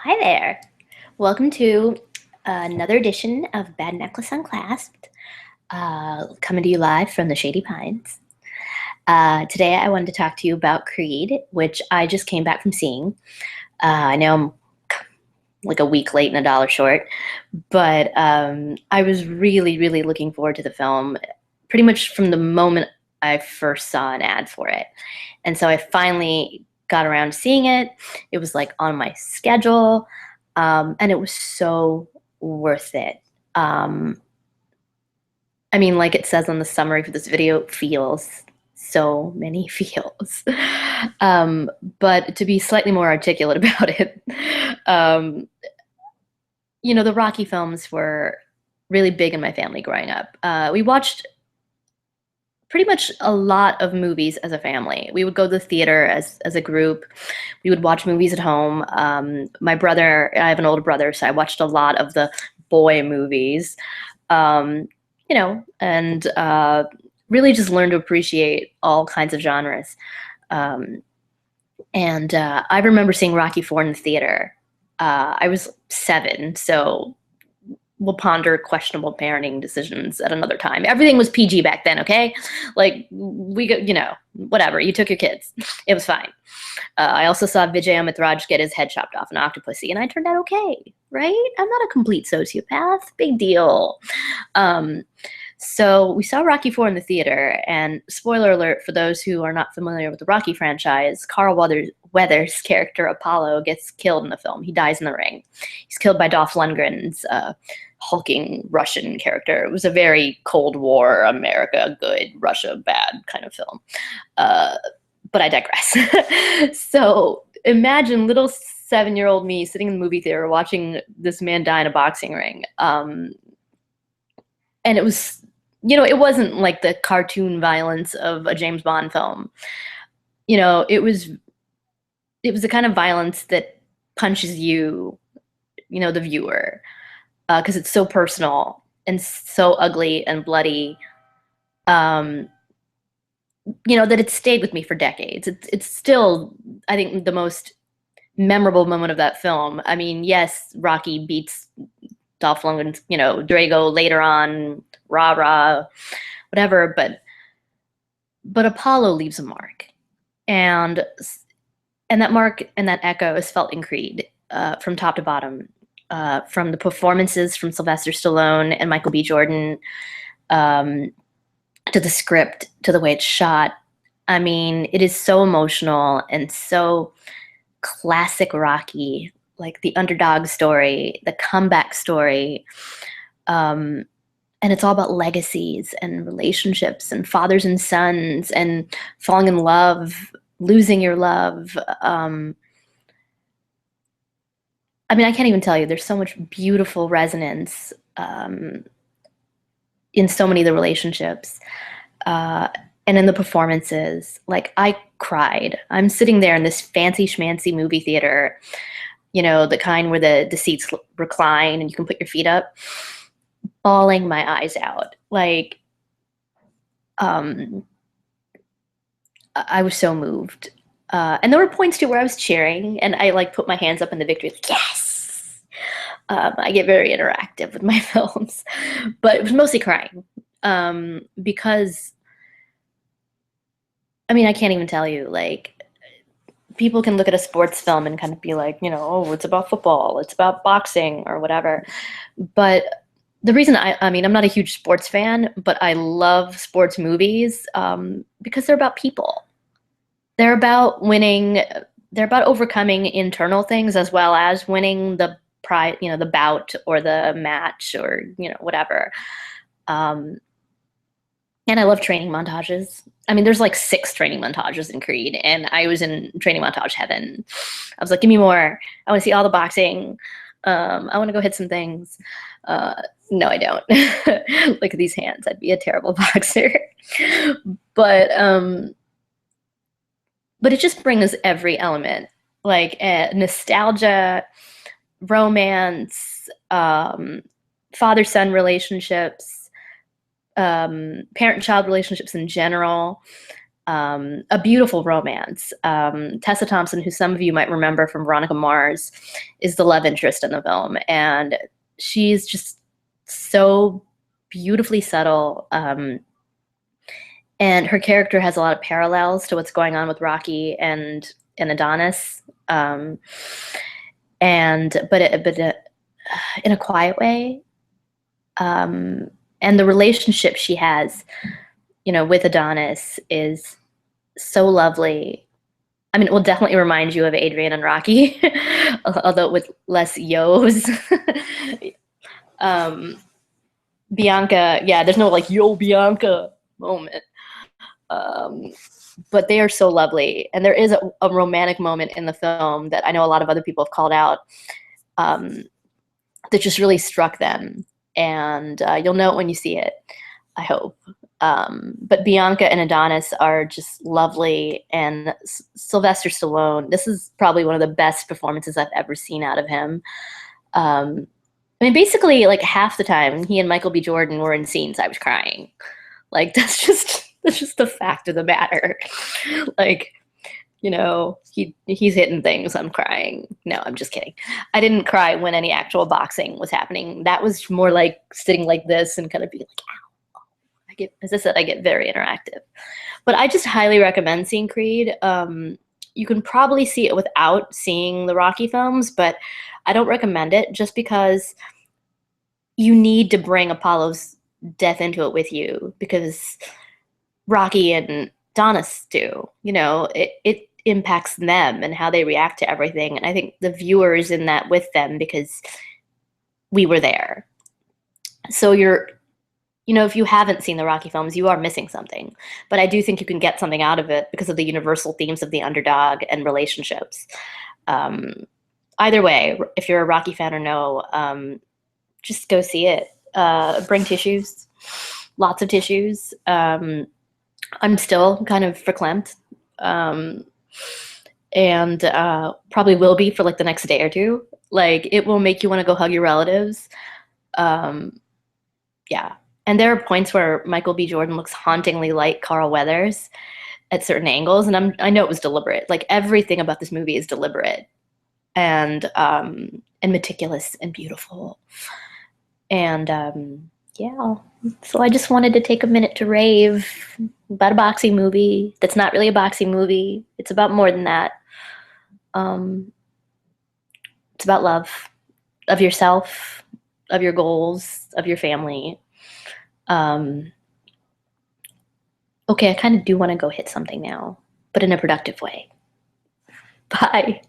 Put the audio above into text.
Hi there. Welcome to another edition of Badnecklace Unclasped, coming to you live from the Shady Pines. Today I wanted to talk to you about Creed, which I just came back from seeing. I know I'm like a week late and a dollar short, but I was really, really looking forward to the film pretty much from the moment I first saw an ad for it. And so I finally got around to seeing it. It was like on my schedule, and it was so worth it. Um, I mean, like it says on the summary for this video, feels so many feels. Um, but to be slightly more articulate about it, um, the Rocky films were really big in my family growing up. We watched pretty much a lot of movies as a family. We would go to the theater as a group. We would watch movies at home. My brother, I have an older brother, so I watched a lot of the boy movies. Um, and really just learned to appreciate all kinds of genres. Um, and I remember seeing Rocky IV in the theater. I was 7, so we'll ponder questionable parenting decisions at another time. Everything was PG back then, okay? Like, we got, whatever. You took your kids. It was fine. I also saw Vijay Amithraj get his head chopped off an octopussy, and I turned out okay, right? I'm not a complete sociopath. Big deal. So we saw Rocky IV in the theater, and spoiler alert for those who are not familiar with the Rocky franchise, Carl Weathers' character Apollo gets killed in the film. He dies in the ring. He's killed by Dolph Lundgren's hulking Russian character. It was a very Cold War, America good, Russia bad kind of film. But I digress. So imagine little 7-year-old me sitting in the movie theater watching this man die in a boxing ring. And it was, it wasn't like the cartoon violence of a James Bond film. It was the kind of violence that punches you, the viewer, because it's so personal and so ugly and bloody, that it stayed with me for decades. It's still, I think, the most memorable moment of that film. I mean, yes, Rocky beats Dolph Lundgren's, Drago later on, rah-rah, whatever, but Apollo leaves a mark. And that mark and that echo is felt in Creed, from top to bottom, from the performances from Sylvester Stallone and Michael B. Jordan, to the script, to the way it's shot. I mean, it is so emotional and so classic Rocky, like the underdog story, the comeback story. And it's all about legacies and relationships and fathers and sons and falling in love, losing your love. I mean, I can't even tell you. There's so much beautiful resonance in so many of the relationships, and in the performances. Like, I cried. I'm sitting there in this fancy schmancy movie theater, the kind where the seats recline and you can put your feet up, bawling my eyes out. Like, I was so moved. And there were points too where I was cheering and I like put my hands up in the victory, like, yes. I get very interactive with my films, but it was mostly crying, because, I mean, I can't even tell you, like, people can look at a sports film and kind of be like, oh, it's about football, it's about boxing or whatever. But the reason I mean, I'm not a huge sports fan, but I love sports movies, because they're about people. They're about winning. They're about overcoming internal things as well as winning the prize, the bout or the match or, whatever. And I love training montages. I mean, there's like 6 training montages in Creed, and I was in training montage heaven. I was like, give me more. I want to see all the boxing. I want to go hit some things. No, I don't. Look at these hands. I'd be a terrible boxer. But it just brings every element, like nostalgia, romance, father-son relationships, parent-child relationships in general, a beautiful romance. Tessa Thompson, who some of you might remember from Veronica Mars, is the love interest in the film, and she's just so beautifully subtle. And her character has a lot of parallels to what's going on with Rocky and Adonis, but in a quiet way. And the relationship she has, with Adonis is so lovely. I mean, it will definitely remind you of Adrian and Rocky, although with less yo's. Bianca, yeah, there's no like yo Bianca moment. But they are so lovely. And there is a romantic moment in the film that I know a lot of other people have called out, that just really struck them. And you'll know it when you see it, I hope. But Bianca and Adonis are just lovely. And Sylvester Stallone, this is probably one of the best performances I've ever seen out of him. I mean, basically, like half the time he and Michael B. Jordan were in scenes, I was crying. Like, that's just the fact of the matter. Like, he's hitting things, I'm crying. No, I'm just kidding. I didn't cry when any actual boxing was happening. That was more like sitting like this and kind of being like, ow. As I said, I get very interactive. But I just highly recommend seeing Creed. You can probably see it without seeing the Rocky films, but I don't recommend it just because you need to bring Apollo's death into it with you, because Rocky and Adonis do. It impacts them and how they react to everything. And I think the viewer is in that with them because we were there. So if you haven't seen the Rocky films, you are missing something. But I do think you can get something out of it because of the universal themes of the underdog and relationships. Either way, if you're a Rocky fan or no, just go see it. Bring tissues, lots of tissues. I'm still kind of verklempt, and probably will be for like the next day or two. Like, it will make you want to go hug your relatives. Yeah. And there are points where Michael B. Jordan looks hauntingly like Carl Weathers at certain angles, and I know it was deliberate. Like, everything about this movie is deliberate and meticulous and beautiful. And yeah, so I just wanted to take a minute to rave about a boxing movie that's not really a boxing movie. It's about more than that. It's about love of yourself, of your goals, of your family. Okay, I kind of do want to go hit something now, but in a productive way. Bye.